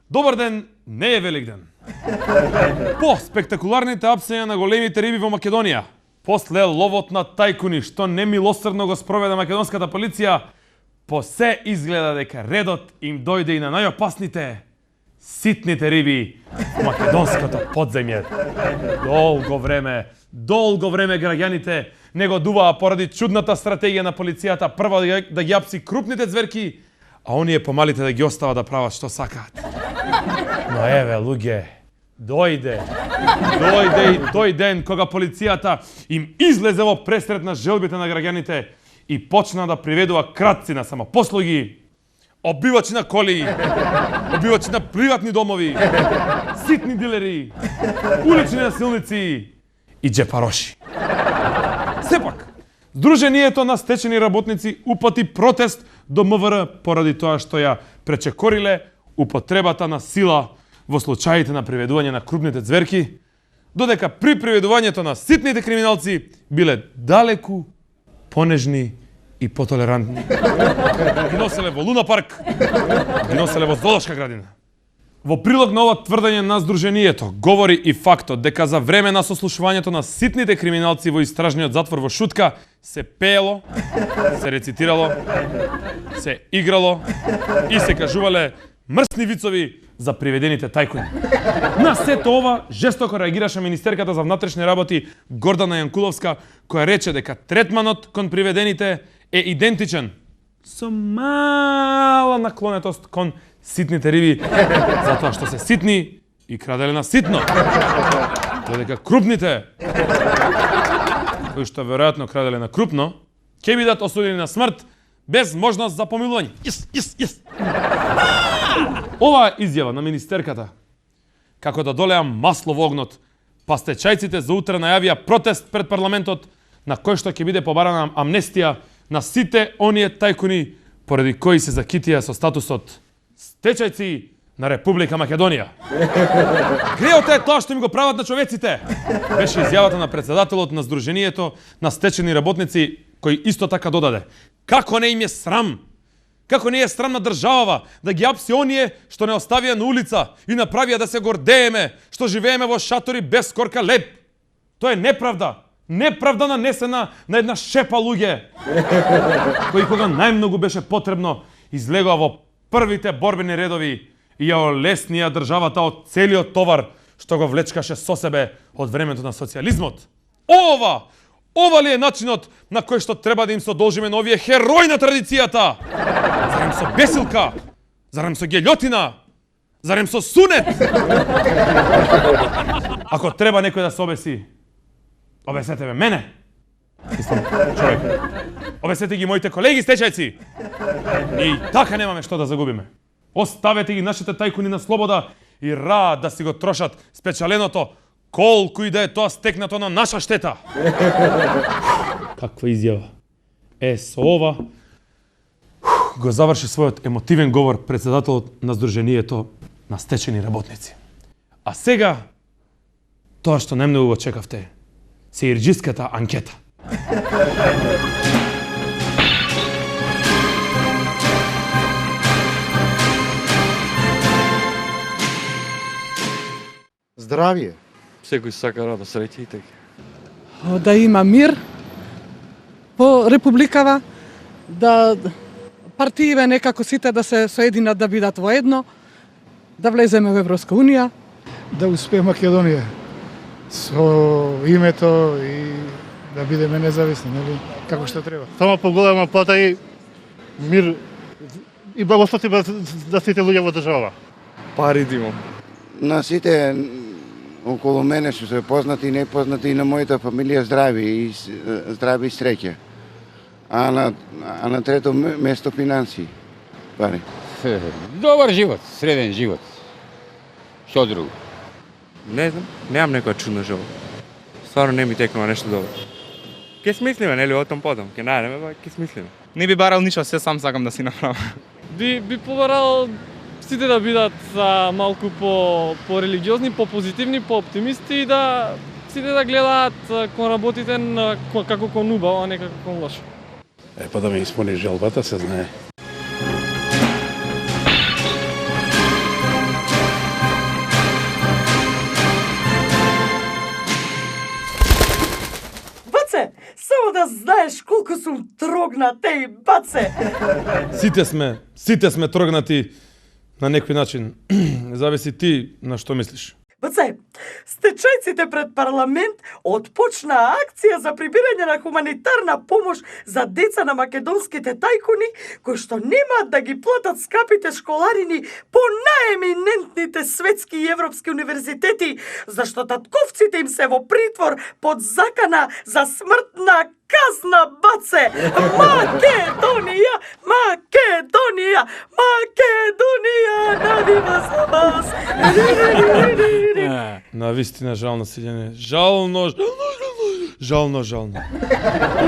Добар ден, не е Великден. По спектакуларните апсења на големите риби во Македонија, после ловот на тајкуни што немилосрдно го спроведе македонската полиција, по се изгледа дека редот им дојде и на најопасните, ситните риби во македонското подземје. Долго време граѓаните не го дуваа поради чудната стратегија на полицијата прво да ги апси крупните зверки, а оние помалите да ги остава да прават што сакаат. Но еве, луѓе, дојде и тој ден кога полицијата им излезе во пресрет на желбите на граѓаните и почна да приведува кратци на самопослуги, обивачи на коли, обивачи на приватни домови, ситни дилери, улични насилници и джепароши. Сепак, Сдруженијето на стечени работници упати протест до МВР поради тоа што ја пречекориле употребата на сила во случаите на приведување на крупните зверки, додека при приведувањето на ситните криминалци биле далеку понежни и потолерантни. Ги носеле во Луна парк, ги носеле во Зоолошка градина. Во прилог на ова тврдење на Сдруженијето говори и фактот дека за време на сослушувањето на ситните криминалци во истражниот затвор во Шутка се пеело, се рецитирало, се играло и се кажувале мрсни вицови за приведените тајкуни. На сето ова жестоко реагираше министерката за внатрешни работи Гордана Јанкуловска, која рече дека третманот кон приведените е идентичен со мала наклонетост кон ситните риби, затоа што се ситни и краделе на ситно. Додека крупните, кои што веројатно краделе на крупно, ќе бидат осудени на смрт без можност за помилување. Оваа изјава на министерката, како да долеа масло во огнот, па стечајците за утре најавија протест пред парламентот на кој што ќе биде побарана амнестија на сите оние тајкуни поради кои се закитија со статусот стечајци на Република Македонија. Греот е тоа што им го прават на човеците. Беше изјавата на председателот на Сдруженијето на стечени работници, кој исто така додаде: како не им е срам? Како не е срам на државава да ги апси оние што не оставија на улица и направија да се гордееме што живееме во шатори без корка леб? Тоа е неправда. Неправда нанесена на една шепа луѓе, кои кога најмногу беше потребно излегоа во првите борбени редови и ја олеснија државата од целиот товар што го влечкаше со себе од времето на социјализмот. Ова ли е начинот на кој што треба да им се одолжиме на овие херои на традицијата? Зарем со бесилка? Зарем со гељотина? Зарем со сунет? Ако треба некој да се обеси, обесете ме мене. Истом човек. Обесете ги моите колеги стечајци. Ние и така немаме што да загубиме. Оставете ги нашите тајкуни на слобода и раат да си го трошат спечаленото, колку и да е тоа стекнато на наша штета. Каква изјава. Со ова го заврши својот емотивен говор председателот на Сдруженијето на стечени работници. А сега, тоа што најмногу го чекавте, сеирџиската анкета. Здравје. Секој сака рада, среќа и така. Да има мир во Републикава, да партиите некако сите да се соединат да бидат во едно, да влеземе во Европска унија. Да успее Македонија со името и да бидеме независни, нели? Како што треба. Само поголема плата и мир и благословие за сите луѓе во држава. Пари да имам. На сите околу мене се познати и непознати и на мојата фамилија здрави и среќа. а на трето место финансии. Пари. Добар живот, среден живот. Што друго? Не знам, немам некоја чудна жела. Стварно не ми текнува нешто добро. Ке смислиме, нели, о том потом. Ке најдеме, па ке смислиме. Не би барал ништо, се сам сакам да си направам. Би побарал сите да бидат малку по религиозни, по позитивни, по оптимисти и да сите да гледаат кон работите како кон убаво, а не како кон лошо. Па да ме исполни желбата, се знае. Баце, само да знаеш колку сум трогната и баце. Сите сме трогнати на некој начин. Зависи ти на што мислиш. Баце, стечајците пред парламент отпочнаа акција за прибирање на хуманитарна помош за деца на македонските тајкуни, кои што немаат да ги платат скапите школарини по наеминентните светски и европски универзитети, зашто татковците им се во притвор под закана за смртна казна, баце! Македонија! Македонија! Македонија! Навива за вас! Навистина жално, Силјане. Жално.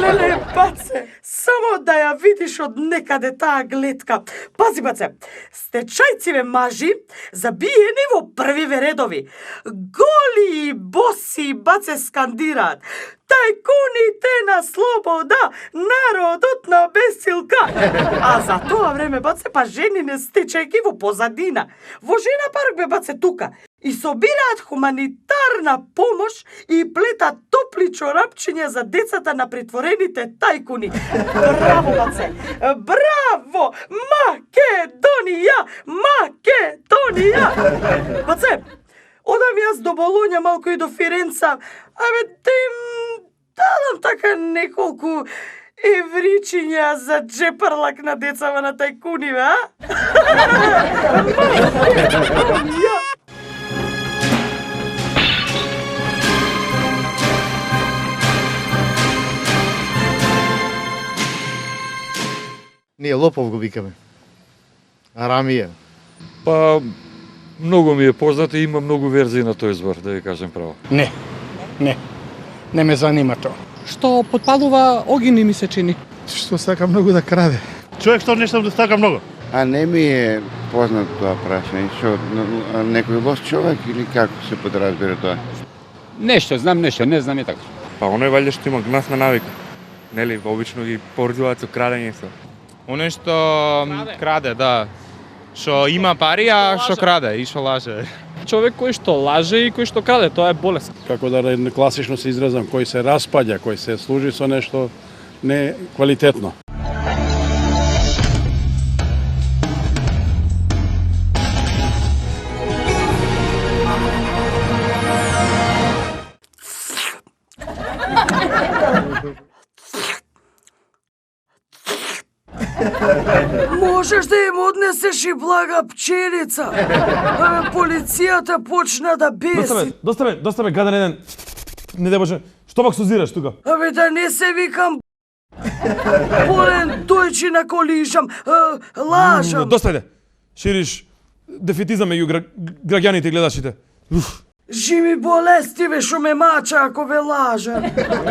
Леле, баце, само да ја видиш од некаде таа гледка. Пази, баце, стечајциве мажи забиени во првиве редови. Голи и боси, баце, скандираат: тајкуните на слобода, народот на бесилка. А за тоа време, баце, па жени не стечајки во позадина. Во жена парк, бе, баце, тука. И собираат хуманитарна помош и плетат топли чорапчиња за децата на притворените тајкуни. Браво, баце! Браво! Македонија! Македонија! Баце, одам јас до Болоња, малку и до Фиренца. Абе, да им дадам така неколку евричиња за джепарлак на децава на тајкуниве, а? Македонија! Ние лопов го викаме. Арамија. Па, многу ми е познато и има многу верзии на тој збор, да ви кажем право. Не ме занима тоа. Што потпалува огини ми се чини. Што сака многу да краде. Човек што нешто да стака многу. А не ми е познат тоа прашање, што некој лош човек или како се подразбира тоа? Нешто, знам нешто, не знам и така. Па оној валјда што има гнасна навика. Нели, обично ги пордуваат со крадење со. Оној што краде, да. Што има пари, а што краде и што лаже. Човек кој што лаже и кој што краде, тоа е болест. Како да класично се изразам, кој се распаѓа, кој се служи со нешто не квалитетно. Можеш да им однесеш и блага пчелица. Абе, полицијата почна да беси. Доста ме, гаден еден. Не де Боже, што пак сузираш тука? Абе, да не се викам Болен дојчи на колижам, лажам. Доста иде. Шириш дефетизам меѓу граѓаните и гледачите. Живи болести бе шо ме мача ако ве лажам.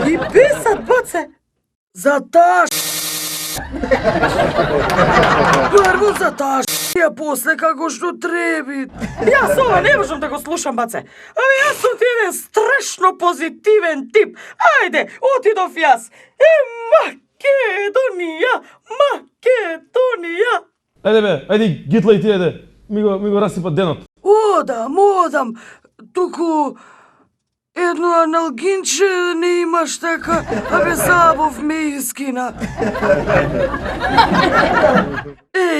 И бесат, баце. За таа Прво за таа ја после како што треби. Јас ова не можам да го слушам, баце. Абе, јас сум ти еден страшно позитивен тип. Ајде, отидов јас. Македонија, Македонија. Ајде бе, ајде гитла и ти еде. Ми го расипа денот. Одам. Туку едно аналгинче не имаш така, абе забав ме искина.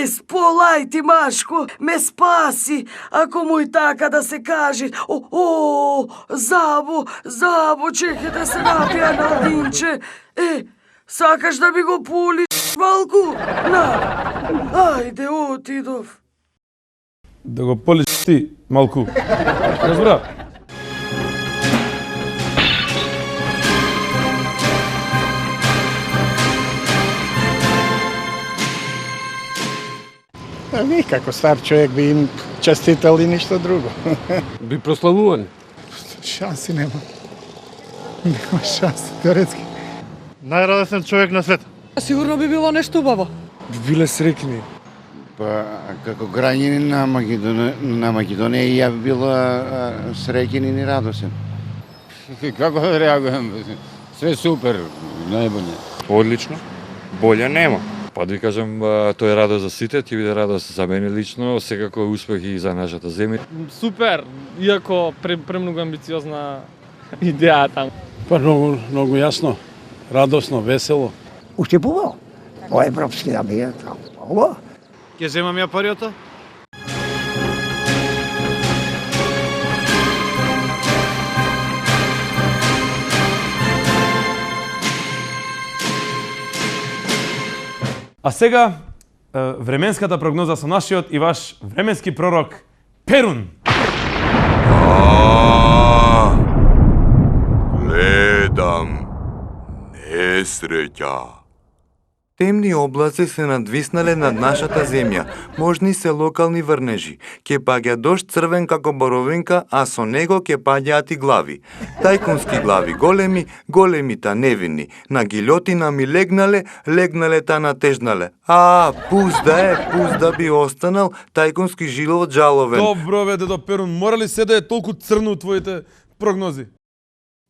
Сполај ти, Машко, ме спаси, ако му и така да се каже. Забо, чекай да се напи аналгинче. Сакаш да ми го пулиш малку? На, ајде, отидов. Да го полиш ти малку. Разбра? Vi kako star čovjek bi im čestitali ništa drugo. Bi proslavuan. Šansi nema. Nema šansi, teoretski. Najradosен čovjek na svijetu. Sigurno bi bilo nešto ubavo. Би биле среќни. Pa, kako granjenin na Makedoniji, ja bi bila srećen i radosan. Kako da reagujem? Sve super, najbolje. Одлично. Болje нема. Па да ви кажам, тоа е радост за сите, ќе биде радост за мене лично, секако е успех и за нашата земја. Супер, иако премногу амбициозна идеја таму. Pa mnogo jasno, radosno, veselo. Ustipувал по европски да биде ова. Ќе земам ја париото? А сега, временската прогноза со нашиот и ваш временски пророк Перун. Гледам несреќа. Темни облаци се надвиснале над нашата земја. Можни се локални врнежи. Ке паѓа дожд црвен како боровинка, а со него ке паѓаат и глави. Тајкунски глави големи, големита невинни. На гилјотина ми легнале та натежнале. Пузда би останал, тајкунски жилот жаловен. Добро бе, дедо Перун, мора ли се да е толку црно у твоите прогнози?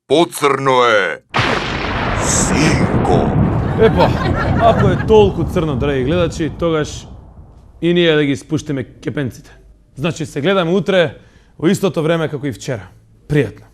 Поцрно е. Синко. Епа, ако е толку црно, драги гледачи, тогаш и ние да ги спуштиме кепенците. Значи се гледаме утре во истото време како и вчера. Пријатно.